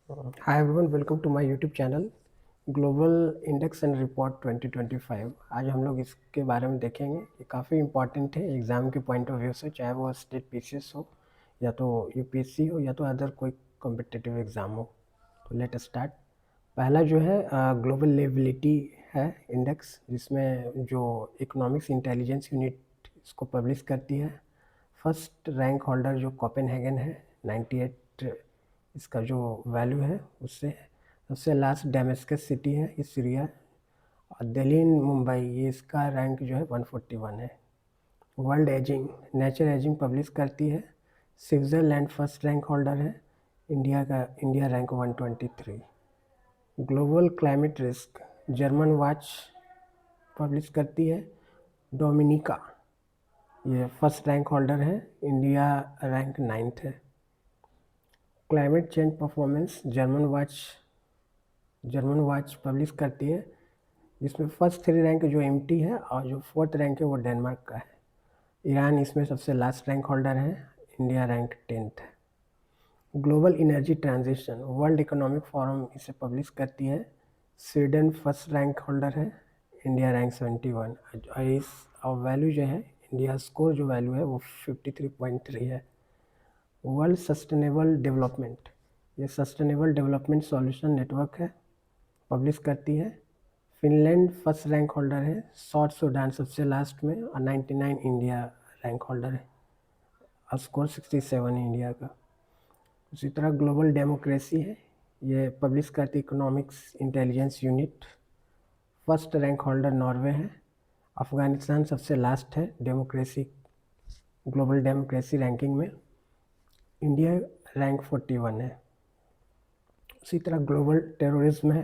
Hi everyone, welcome to my YouTube channel global index and report 2025। आज हम लोग इसके बारे में देखेंगे। ये काफ़ी इंपॉर्टेंट है एग्ज़ाम के पॉइंट ऑफ व्यू से, चाहे वो स्टेट पीसीएस हो या तो यूपीएससी हो या तो अदर कोई कॉम्पिटिटिव एग्ज़ाम हो। तो लेट स्टार्ट। पहला जो है ग्लोबल लिवेबिलिटी है इंडेक्स, जिसमें जो इकोनॉमिक्स इंटेलिजेंस यूनिट इसको पब्लिश करती है। फर्स्ट रैंक होल्डर जो कोपेनहेगन है 98 इसका जो वैल्यू है उससे। सबसे लास्ट डेमेस्कस सिटी है, ये सीरिया। और दिल्ली मुंबई, ये इसका रैंक जो है 141 है। World ageing nature ageing publish करती है। स्विट्ज़रलैंड फर्स्ट रैंक होल्डर है। India rank 123। Global climate risk German watch publish करती है। डोमिनिका, ये फर्स्ट रैंक होल्डर है। इंडिया रैंक 9th है। Climate change performance German watch publish करती है, जिसमें फर्स्ट 3 रैंक जो एमटी है और जो 4th रैंक है वो डेनमार्क का है। ईरान इसमें सबसे लास्ट रैंक होल्डर है। इंडिया रैंक 10th है। Global energy transition world economic forum इसे पब्लिश करती है। स्वीडन फर्स्ट रैंक होल्डर है। India rank 71। और इस वैल्यू जो है, इंडिया स्कोर जो वैल्यू है वो 53.3 है। वर्ल्ड सस्टेनेबल डेवलपमेंट, ये सस्टेनेबल डेवलपमेंट सॉल्यूशन नेटवर्क है, पब्लिश करती है। फिनलैंड फर्स्ट रैंक होल्डर है। साउथ सूडान सबसे लास्ट में, और 99 इंडिया रैंक होल्डर है, और स्कोर 67 है इंडिया का। उसी तरह ग्लोबल डेमोक्रेसी है, ये पब्लिश करती economics intelligence unit. First rank holder Norway है। अफगानिस्तान सबसे लास्ट है डेमोक्रेसी, ग्लोबल डेमोक्रेसी रैंकिंग में। इंडिया रैंक 41 है। उसी तरह ग्लोबल टेररिज्म है,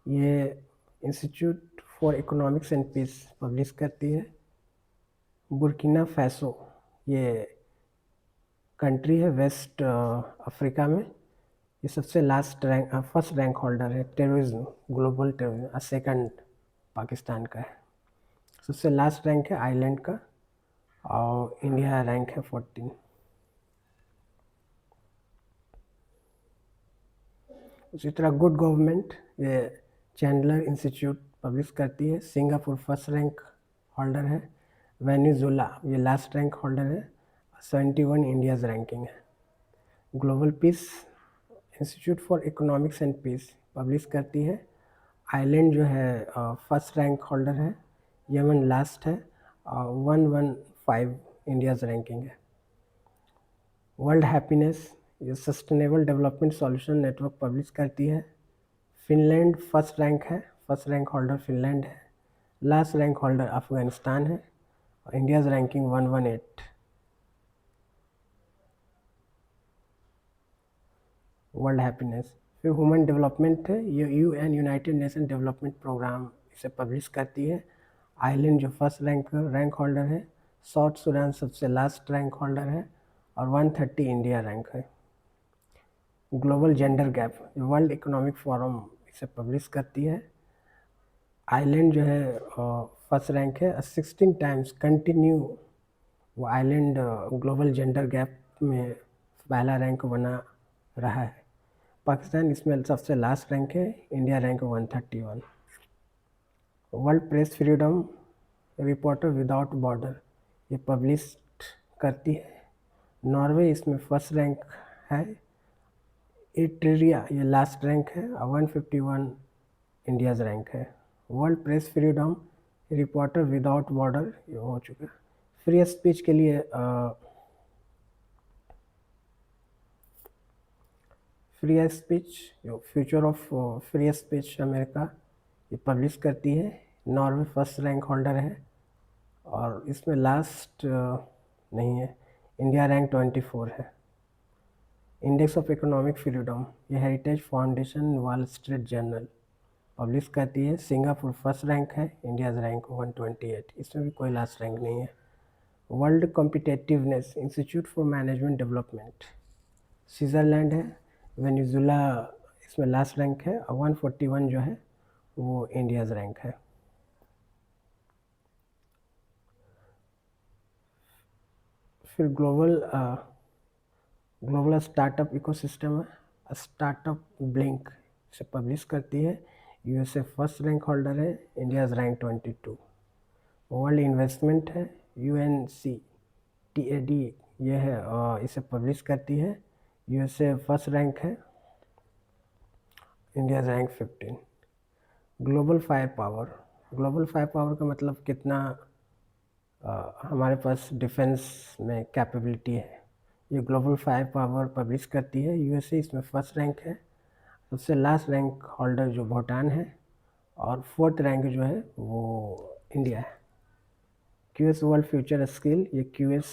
ये institute for economics and peace publish करती है। बुर्किना फैसो, ये कंट्री है वेस्ट अफ्रीका में। ये सबसे last rank first rank holder है टेररिज्म, ग्लोबल टेररिज्म, और सेकंड पाकिस्तान का है। सबसे लास्ट रैंक है आइलैंड का, और इंडिया रैंक है 14। उसी तरह गुड गवर्नमेंट, ये चैंडलर इंस्टीट्यूट पब्लिश करती है। सिंगापुर फर्स्ट रैंक होल्डर है। वेनेजुला ये लास्ट रैंक होल्डर है। 71 इंडियाज़ रैंकिंग है। Global peace institute for economics and peace publish करती है। आइलैंड जो है फर्स्ट रैंक होल्डर है। यमन लास्ट है, 115 इंडियाज़ रैंकिंग है। वर्ल्ड हैप्पीनेस, ये sustainable development solution network publish करती है। फिनलैंड फर्स्ट रैंक है, फर्स्ट रैंक होल्डर फिनलैंड है। लास्ट रैंक होल्डर अफगानिस्तान है, और इंडियाज़ रैंकिंग 118। World happiness. फिर ह्यूमन डेवलपमेंट है, ये UN United Nation development programme इसे पब्लिश करती है। आइलैंड जो फर्स्ट रैंक होल्डर है। साउथ सूडान सबसे लास्ट रैंक होल्डर है, और 130 इंडिया रैंक है। Global gender gap, world economic forum इसे पब्लिश करती है। आइलैंड जो है फर्स्ट रैंक है, 16 टाइम्स कंटिन्यू वो आइलैंड ग्लोबल जेंडर गैप में पहला रैंक बना रहा है। पाकिस्तान इसमें सबसे लास्ट रैंक है, India rank 131। World press freedom reporter without border, ये पब्लिश करती है। नॉर्वे इसमें फर्स्ट रैंक है। इट्रिया ये लास्ट रैंक है, और 151 इंडियाज़ रैंक है। World press freedom reporter without border ये हो चुका है। फ्री स्पीच के लिए फ्री स्पीच जो future of free speech America, ये पब्लिश करती है। नॉर्वे फर्स्ट रैंक होल्डर है, और इसमें लास्ट नहीं है। इंडिया रैंक 24 है। इंडेक्स ऑफ इकोनॉमिक फ्रीडम, ये heritage foundation wall street journal publish करती है। सिंगापुर फर्स्ट रैंक है, इंडियाज़ रैंक 128, इसमें भी कोई लास्ट रैंक नहीं है। World competitiveness institute for management development, Switzerland है। वेनेजुला इसमें लास्ट रैंक है, और 141 जो है वो इंडियाज़ रैंक है। फिर ग्लोबल स्टार्टअप इकोसिस्टम है। स्टार्टअप ब्लिंक से पब्लिश करती है। यूएसए फर्स्ट रैंक होल्डर है, इंडियाज रैंक 22। वर्ल्ड इन्वेस्टमेंट है UNCTAD, ये है इसे पब्लिश करती है। यूएसए फर्स्ट रैंक है, India rank 15। Global fire power का मतलब कितना हमारे पास डिफेंस में कैपेबिलिटी है, ये ग्लोबल फायर पावर पब्लिश करती है। यूएसए इसमें फर्स्ट रैंक है। सबसे लास्ट रैंक होल्डर जो भूटान है, और फोर्थ रैंक जो है वो इंडिया है। क्यूएस वर्ल्ड फ्यूचर स्किल, ये क्यूएस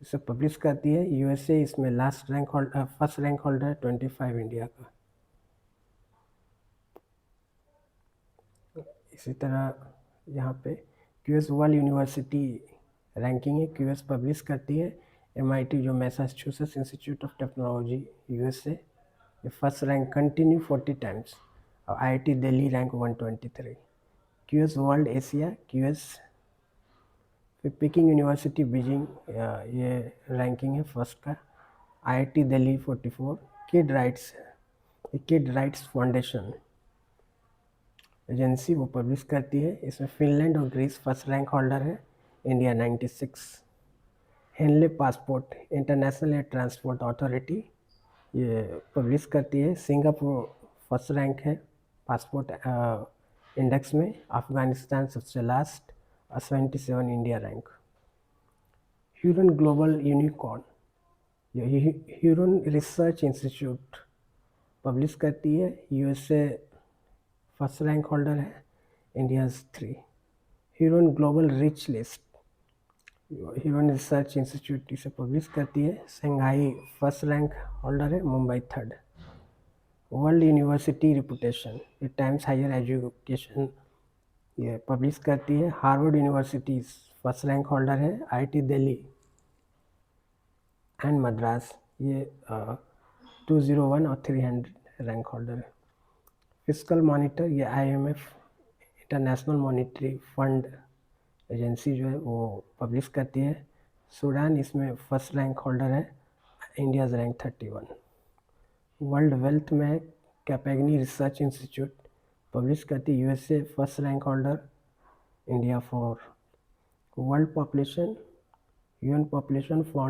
इसे पब्लिश करती है। यूएसए इसमें last rank holder, first rank holder 25 India का। इसी तरह यहाँ पे क्यूएस वर्ल्ड यूनिवर्सिटी रैंकिंग है, क्यूएस पब्लिश करती है। MIT जो Massachusetts institute of technology USA, ये फर्स्ट रैंक कंटिन्यू 40 टाइम्स, और IIT Delhi rank 123। QS world Asia, QS picking university Beijing, ये रैंकिंग है फर्स्ट का। IIT Delhi 44। Kid rights foundation agency वो पब्लिश करती है। इसमें फिनलैंड और ग्रीस फर्स्ट रैंक होल्डर है, India 96। Henley passport international air transport authority, ये पब्लिश करती है। सिंगापुर फर्स्ट रैंक है पासपोर्ट इंडेक्स में, अफगानिस्तान सबसे last, 77 India rank. Hurun global unicorn, ये ह्यूरन रिसर्च इंस्टीट्यूट पब्लिश करती है। यूएसए फर्स्ट रैंक होल्डर है, India 3। Hurun global rich list, Hurun research institute इसे पब्लिश करती है। शंघाई फर्स्ट रैंक होल्डर है, Mumbai 3rd। World university reputation, ये times higher education ये पब्लिश करती है। Harvard university first rank holder है, IIT दिल्ली एंड मद्रास, ये 201 और 300 रैंक होल्डर है। फिस्कल मॉनिटर, ये IMF international monetary fund agency जो है वो पब्लिश करती है। सूडान इसमें फर्स्ट रैंक होल्डर है, इंडियाज रैंक 31। वर्ल्ड वेल्थ में कैपेगनी रिसर्च इंस्टीट्यूट पब्लिश करती है। USA first rank holder, India 4। World population, UN population found